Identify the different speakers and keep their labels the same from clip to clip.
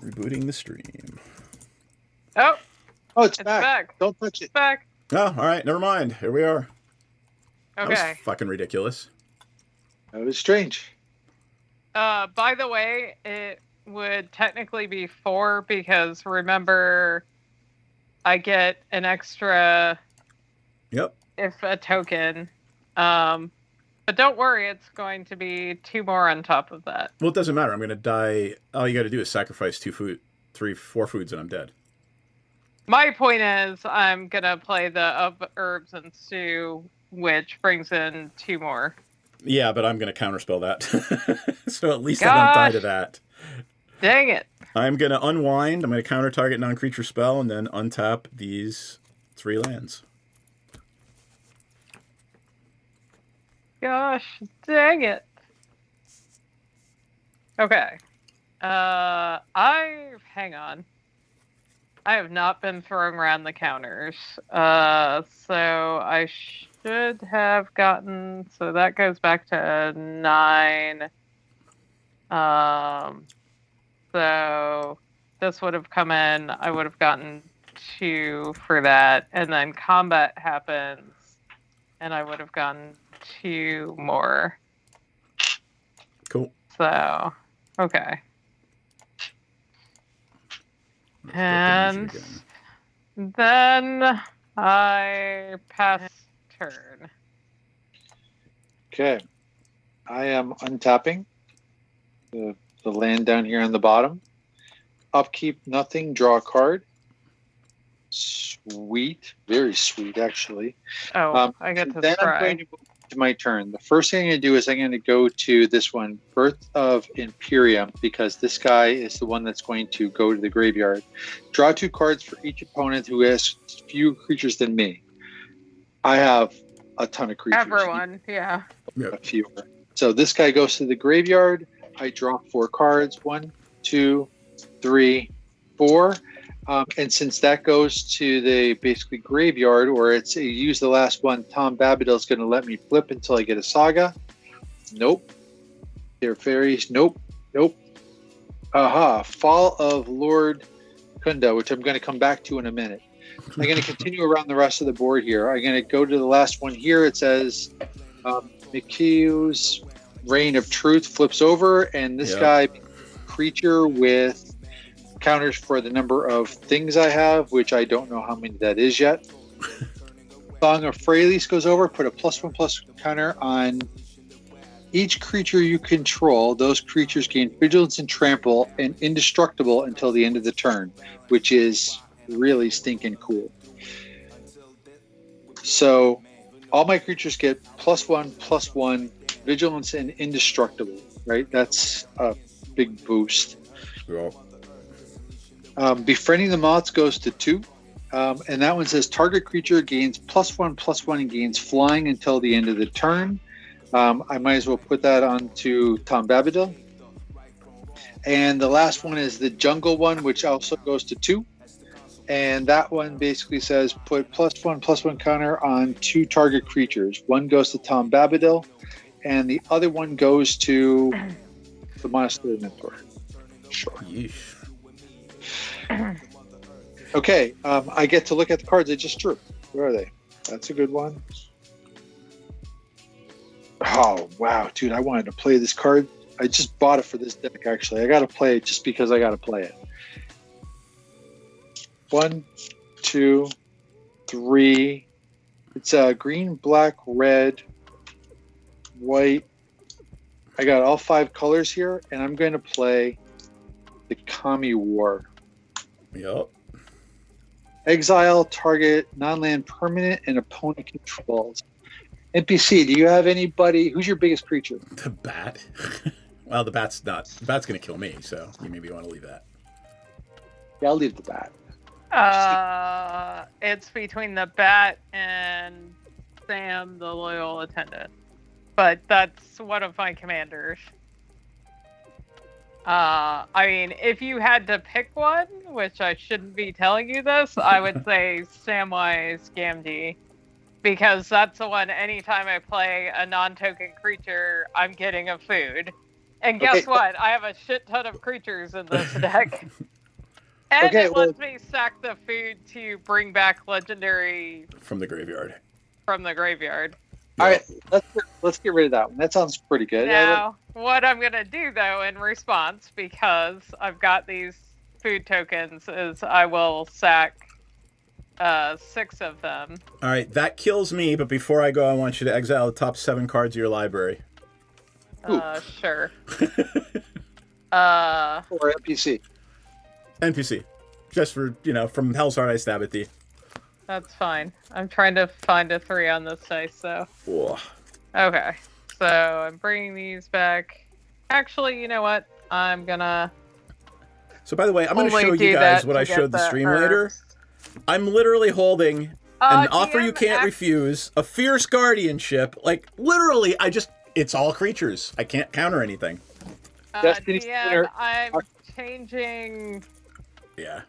Speaker 1: Rebooting the stream.
Speaker 2: Oh,
Speaker 3: it's back. Don't touch it.
Speaker 2: It's back.
Speaker 1: Oh, all right. Never mind. Here we are.
Speaker 2: Okay.
Speaker 1: That was fucking ridiculous.
Speaker 3: That was strange.
Speaker 2: By the way, it would technically be 4 because remember, I get an extra.
Speaker 1: Yep.
Speaker 2: If a token. But don't worry, it's going to be 2 more on top of that.
Speaker 1: Well, it doesn't matter. I'm going to die. All you got to do is sacrifice 4 foods, and I'm dead.
Speaker 2: My point is, I'm going to play the of herbs and stew, which brings in 2 more.
Speaker 1: Yeah, but I'm going to counterspell that. So at least I don't die to that.
Speaker 2: Dang it.
Speaker 1: I'm going to unwind. I'm going to counter target non-creature spell, and then untap these 3 lands.
Speaker 2: Gosh, dang it. Okay. Hang on. I have not been throwing around the counters. So I should have gotten, so that goes back to 9. So this would have come in, I would have gotten 2 for that, and then combat happens, and I would have gotten 2 more.
Speaker 1: Cool.
Speaker 2: So, okay. And then I pass turn.
Speaker 3: Okay. I am untapping the land down here on the bottom. Upkeep, nothing, draw a card. Sweet. Very sweet, actually.
Speaker 2: Oh, I get to
Speaker 3: then
Speaker 2: try.
Speaker 3: I'm going to move to my turn. The first thing I'm going to do is I'm going to go to this one, Birth of Imperium, because this guy is the one that's going to go to the graveyard. Draw 2 cards for each opponent who has fewer creatures than me. I have a ton of creatures.
Speaker 2: Everyone, yeah.
Speaker 3: A fewer. So this guy goes to the graveyard. I draw 4 cards. 1, 2, 3, 4. And since that goes to the basically graveyard, or it's use the last one, Tom Babadil's going to let me flip until I get a saga. Nope. They're fairies. Nope. Nope. Aha. Fall of Lord Kunda, which I'm going to come back to in a minute. I'm going to continue around the rest of the board here. I'm going to go to the last one here. It says Mikio's Reign of Truth flips over, and this guy, creature with counters for the number of things I have, which I don't know how many that is yet. Song of Freylis goes over, put a +1/+1 counter on each creature you control. Those creatures gain vigilance and trample and indestructible until the end of the turn, which is really stinking cool. So all my creatures get +1/+1 vigilance and indestructible, right? That's a big boost.
Speaker 1: Yeah.
Speaker 3: Befriending the Moths goes to 2. And that one says target creature gains +1/+1 and gains flying until the end of the turn. I might as well put that onto Tom Babadil. And the last one is the jungle one, which also goes to 2. And that one basically says put +1/+1 counter on 2 target creatures. One goes to Tom Babadil, and the other one goes to the Monastery Mentor. Sure.
Speaker 1: Yeesh.
Speaker 3: Okay, I get to look at the cards I just drew. Where are they? That's a good one. Oh, wow, dude, I wanted to play this card. I just bought it for this deck, actually. I got to play it just because I got to play it. 1, 2, 3. It's green, black, red, white. I got all 5 colors here, and I'm going to play the Kami War.
Speaker 1: Yep.
Speaker 3: Exile target non-land permanent and opponent controls. NPC, do you have anybody? Who's your biggest creature?
Speaker 1: The bat. Well, the bat's not. The bat's going to kill me, so you maybe want to leave that.
Speaker 3: Yeah, I'll leave the bat.
Speaker 2: It's between the bat and Sam, the loyal attendant. But that's one of my commanders. I mean, if you had to pick one, which I shouldn't be telling you this, I would say Samwise Gamgee. Because that's the one, anytime I play a non-token creature, I'm getting a food. And guess
Speaker 3: Okay.
Speaker 2: what? I have a shit ton of creatures in this deck. And it
Speaker 3: Okay,
Speaker 2: lets me sack the food to bring back legendary
Speaker 1: From the graveyard.
Speaker 2: from the graveyard.
Speaker 3: All right, let's get rid of that one. That sounds pretty good.
Speaker 2: Now, what I'm gonna do though in response, because I've got these food tokens, is I will sack 6 of them.
Speaker 1: All right, that kills me, but before I go, I want you to exile the top 7 cards of your library.
Speaker 2: Sure.
Speaker 3: Or NPC.
Speaker 1: NPC. Just for, from Hell's Heart I stab at thee.
Speaker 2: That's fine. I'm trying to find a 3 on this dice, so.
Speaker 1: Whoa.
Speaker 2: Okay. So I'm bringing these back. Actually, you know what? I'm gonna.
Speaker 1: So by the way, I'm going to show you guys what I showed the stream later. I'm literally holding an offer you can't refuse, a fierce guardianship. Like, literally, it's all creatures. I can't counter anything.
Speaker 2: DM, I'm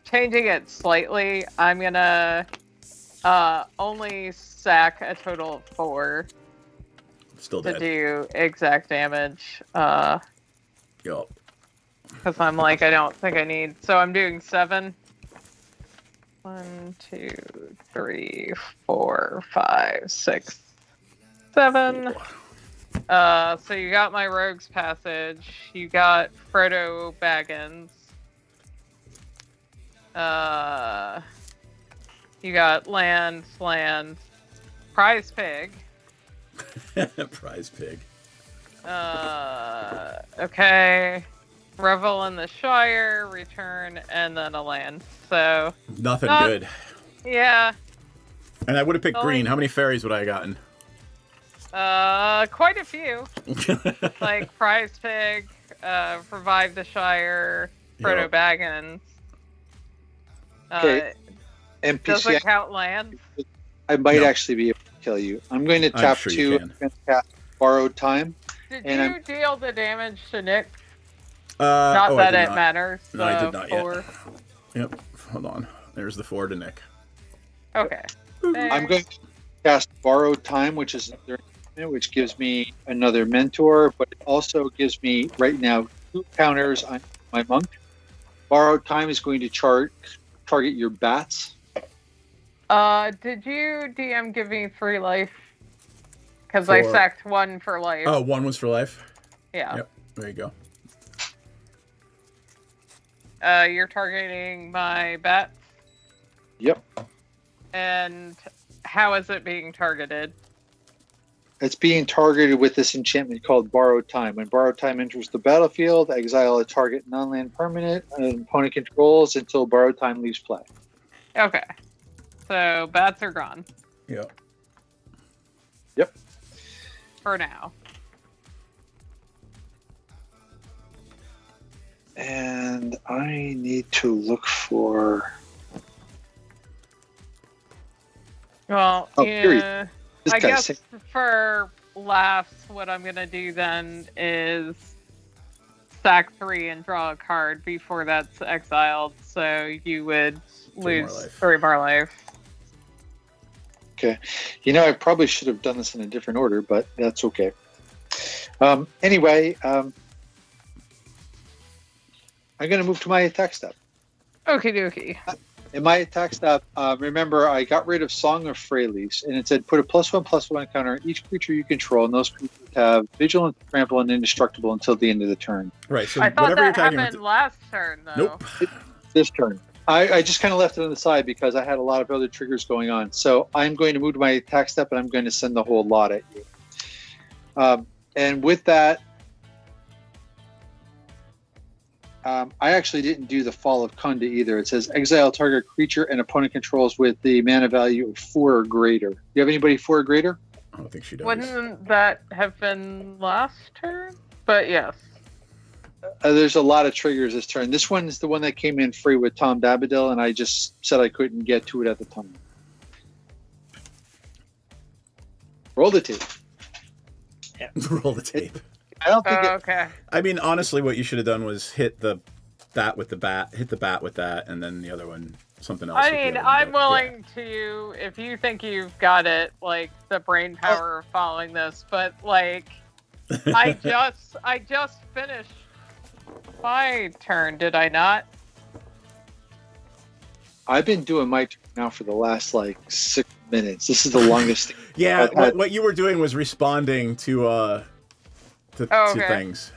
Speaker 2: changing it slightly. I'm gonna only sack a total of 4
Speaker 1: Still
Speaker 2: to
Speaker 1: dead.
Speaker 2: do exact damage.
Speaker 1: Yup.
Speaker 2: Because I'm like, I don't think I need. So I'm doing 7. 1, 2, 3, 4, 5, 6, 7. So you got my Rogue's Passage. You got Frodo Baggins. You got land, Prize Pig.
Speaker 1: Prize Pig.
Speaker 2: Okay. Revel in the Shire, return, and then a land. So
Speaker 1: Nothing good.
Speaker 2: Yeah.
Speaker 1: And I would have picked green. How many fairies would I have gotten?
Speaker 2: Quite a few. Like Prize Pig, Revive the Shire, Frodo Baggins.
Speaker 3: Okay. NPC.
Speaker 2: Doesn't count lands.
Speaker 3: I might actually be able to kill you. I'm going to tap
Speaker 1: sure
Speaker 3: 2 and cast Borrowed Time.
Speaker 2: Did
Speaker 3: And
Speaker 2: you deal the damage to Nick?
Speaker 1: Not
Speaker 2: that it matters.
Speaker 1: No, I did not
Speaker 2: 4.
Speaker 1: yet. Yep. Hold on. There's the 4 to Nick.
Speaker 2: Okay.
Speaker 3: I'm going to cast Borrowed Time, which is another instrument, which gives me another mentor, but it also gives me right now 2 counters on my monk. Borrowed Time is going to target your bats.
Speaker 2: Did you DM give me 3 life? Because I sacked 1 for life.
Speaker 1: Oh, 1 was for life?
Speaker 2: Yeah.
Speaker 1: Yep. There you go.
Speaker 2: You're targeting my bats?
Speaker 3: Yep.
Speaker 2: And how is it being targeted?
Speaker 3: It's being targeted with this enchantment called Borrowed Time. When Borrowed Time enters the battlefield, exile a target non-land permanent an opponent controls until Borrowed Time leaves play.
Speaker 2: Okay. So bats are gone.
Speaker 1: Yep.
Speaker 3: Yep.
Speaker 2: For now.
Speaker 3: And I need to look for...
Speaker 2: Well,
Speaker 3: here
Speaker 2: I guess for laughs, what I'm going to do then is sack 3 and draw a card before that's exiled, so you would lose 3 more life.
Speaker 3: Okay. I probably should have done this in a different order, but that's okay. Anyway, I'm going to move to my attack step.
Speaker 2: Okie dokie.
Speaker 3: In my attack step, remember, I got rid of Song of Freyleaf, and it said put a +1/+1 counter on each creature you control, and those creatures have Vigilant, Trample, and Indestructible until the end of the turn.
Speaker 1: Right. So
Speaker 2: I thought
Speaker 1: whatever
Speaker 2: that
Speaker 1: you're attacking
Speaker 2: happened last turn, though.
Speaker 1: Nope.
Speaker 3: This turn. I just kind of left it on the side because I had a lot of other triggers going on. So I'm going to move to my attack step, and I'm going to send the whole lot at you. And with that, I actually didn't do the Fall of Kunda either. It says exile target creature and opponent controls with the mana value of 4 or greater. Do you have anybody 4 or greater?
Speaker 1: I don't think she does.
Speaker 2: Wouldn't that have been last turn? But yes.
Speaker 3: There's a lot of triggers this turn. This one is the one that came in free with Tom Dabadell, and I just said I couldn't get to it at the time. Roll the tape.
Speaker 1: Yeah. Roll the tape.
Speaker 3: I don't think
Speaker 2: okay.
Speaker 1: I mean, honestly, what you should have done was hit the bat with that, and then the other one, something else.
Speaker 2: I mean, I'm willing to, if you think you've got it, like, the brain power of following this, but, like... I just finished my turn, did I not?
Speaker 3: I've been doing my turn now for the last like 6 minutes. This is the longest.
Speaker 1: Yeah, what you were doing was responding to things.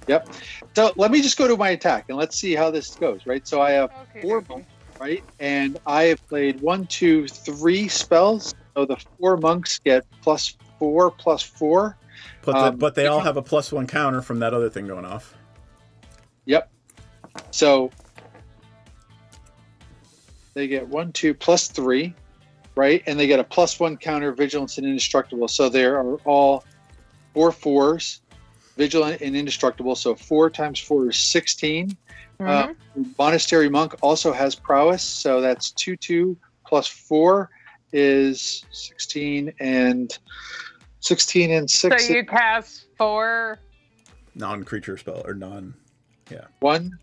Speaker 3: Yep. So let me just go to my attack and let's see how this goes, right? So I have 4 monks, right? And I have played 1, 2, 3 spells. So the 4 monks get +4/+4.
Speaker 1: But they all have a +1 counter from that other thing going off.
Speaker 3: Yep. So they get 1, 2 +3, right? And they get a +1 counter, vigilance, and indestructible. So there are all 4 4s. Vigilant and indestructible, so 4 times 4 is 16. Monastery monk also has prowess, so that's 2 plus 4 is 16 and 6.
Speaker 2: So you cast 4
Speaker 1: non-creature spell or non. Yeah.
Speaker 3: 1,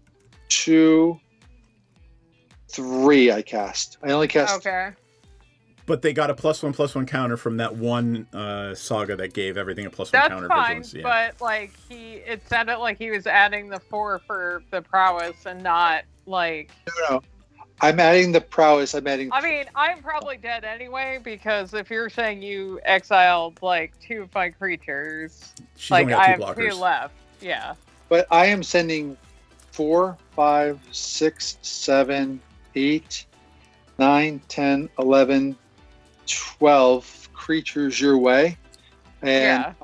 Speaker 3: 2, 3. I cast. I only cast.
Speaker 2: Okay.
Speaker 1: But they got a +1/+1 counter from that one saga that gave everything a +1 counter.
Speaker 2: That's fine,
Speaker 1: vigilance. Yeah.
Speaker 2: but like it sounded like he was adding the 4 for the prowess and not like.
Speaker 3: No. I'm adding the prowess. I mean,
Speaker 2: I'm probably dead anyway because if you're saying you exiled like 2 of my creatures,
Speaker 1: She's
Speaker 2: like
Speaker 1: only got
Speaker 2: I
Speaker 1: 2
Speaker 2: have
Speaker 1: blockers.
Speaker 2: 2 left. Yeah.
Speaker 3: But I am sending 4, 5, 6, 7, 8, 9, 10, 11, 12 creatures your way. And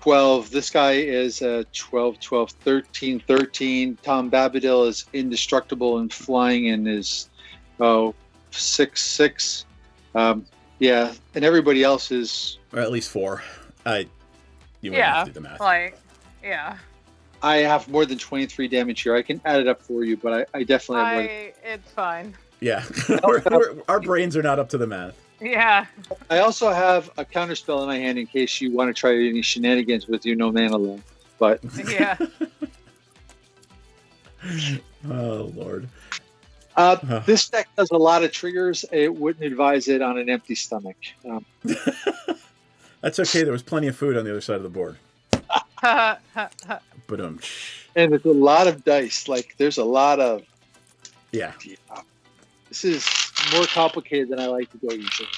Speaker 3: 12, this guy is 12, 12, 13, 13. Tom Babadil is indestructible and flying and is 6, 6. Yeah, and everybody else is...
Speaker 1: Or at least 4. You wouldn't have to do the math.
Speaker 3: I have more than 23 damage here. I can add it up for you, but I definitely have more than...
Speaker 2: It's fine.
Speaker 1: Yeah. Our brains are not up to the math.
Speaker 2: Yeah.
Speaker 3: I also have a counterspell in my hand in case you want to try any shenanigans with your no mana left. But
Speaker 2: yeah.
Speaker 1: Oh Lord.
Speaker 3: This deck does a lot of triggers. It wouldn't advise it on an empty stomach.
Speaker 1: That's okay. There was plenty of food on the other side of the board. But
Speaker 3: and there's a lot of dice. Like there's a lot of.
Speaker 1: Yeah.
Speaker 3: This is more complicated than I like to go usually.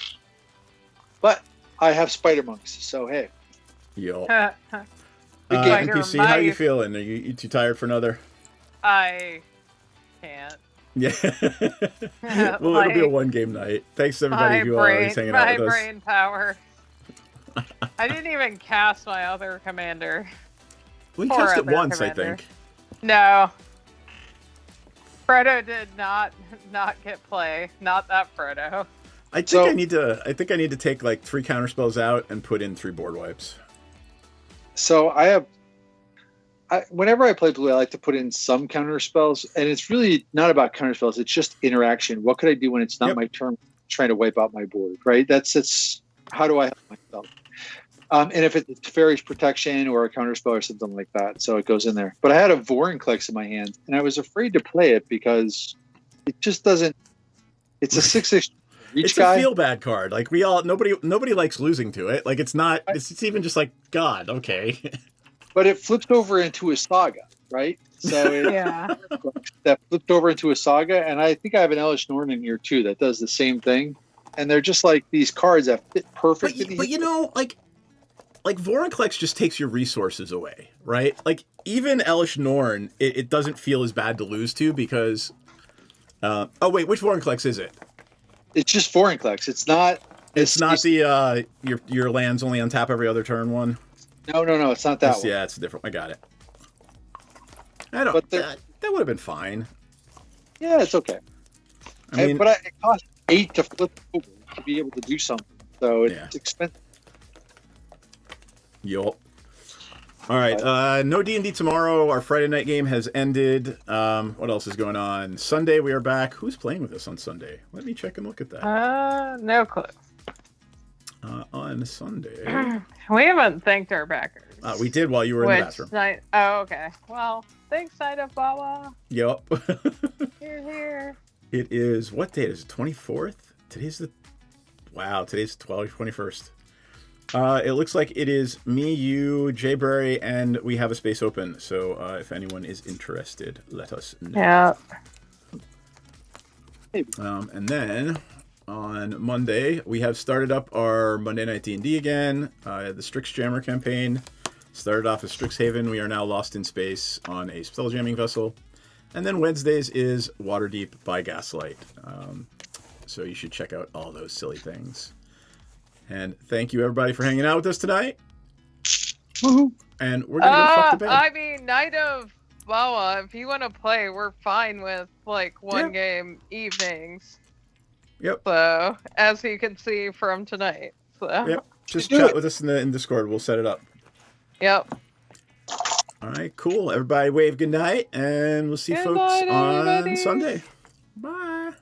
Speaker 3: But I have spider monks, so hey.
Speaker 1: Yo. NPC, how are you feeling? Are you too tired for another?
Speaker 2: I can't.
Speaker 1: Yeah. Well, it'll be a 1-game night. Thanks everybody who is hanging out with us.
Speaker 2: My brain power. I didn't even cast my other commander.
Speaker 1: We cast it once, I think.
Speaker 2: No. Frodo did not get play. Not that Frodo.
Speaker 1: I think I need to take like 3 counterspells out and put in 3 board wipes.
Speaker 3: So whenever I play blue, I like to put in some counterspells, and it's really not about counterspells. It's just interaction. What could I do when it's not my turn, trying to wipe out my board, right? That's how do I help myself? And if it's Teferi's Protection or a counterspell or something like that, so it goes in there. But I had a Vorinclex in my hand, and I was afraid to play it because it just doesn't. It's a 6/6 reach
Speaker 1: it's
Speaker 3: guy.
Speaker 1: It's a feel bad card. Like nobody likes losing to it. Like it's not. It's even just like God. Okay.
Speaker 3: But it flips over into a saga, right? So that flipped over into a saga, and I think I have an Elish Norn in here too that does the same thing. And they're just like these cards that fit perfect.
Speaker 1: But you know, like Vorinclex just takes your resources away, right? Like even Elish Norn, it doesn't feel as bad to lose to because. Oh wait, which Vorinclex is it?
Speaker 3: It's just Vorinclex. It's not.
Speaker 1: It's not the your lands only untap every other turn one.
Speaker 3: No, it's not that one.
Speaker 1: Yeah, it's different. I got it. I don't. But that would have been fine.
Speaker 3: Yeah, it's okay.
Speaker 1: I mean,
Speaker 3: but it costs 8 to flip over to be able to do something, so it's expensive.
Speaker 1: Yup. All right. No D&D tomorrow. Our Friday night game has ended. What else is going on? Sunday we are back. Who's playing with us on Sunday? Let me check and look at that.
Speaker 2: No clue.
Speaker 1: On Sunday.
Speaker 2: We haven't thanked our backers.
Speaker 1: We did while you were in the bathroom.
Speaker 2: Oh, okay. Well, thanks, Night of Baba.
Speaker 1: Yup.
Speaker 2: Here.
Speaker 1: It is, what date is it? 24th? Today's the 21st. It looks like it is me, you, Jay Burry, and we have a space open. So if anyone is interested, let us know.
Speaker 2: Yeah.
Speaker 1: And then on Monday, we have started up our Monday Night D&D again. The Strixjammer campaign started off as Strixhaven. We are now lost in space on a spelljamming vessel. And then Wednesdays is Waterdeep by Gaslight. So you should check out all those silly things. And thank you, everybody, for hanging out with us tonight.
Speaker 3: Woohoo!
Speaker 1: And we're going to go fuck the bed.
Speaker 2: I mean, Night of Wawa, if you want to play, we're fine with, like, one-game evenings.
Speaker 1: Yep.
Speaker 2: So, as you can see from tonight. So.
Speaker 1: Yep. Just chat with us in Discord. We'll set it up.
Speaker 2: Yep.
Speaker 1: All right, cool. Everybody wave good night, and we'll see
Speaker 2: Good
Speaker 1: folks
Speaker 2: night,
Speaker 1: on
Speaker 2: everybody.
Speaker 1: Sunday.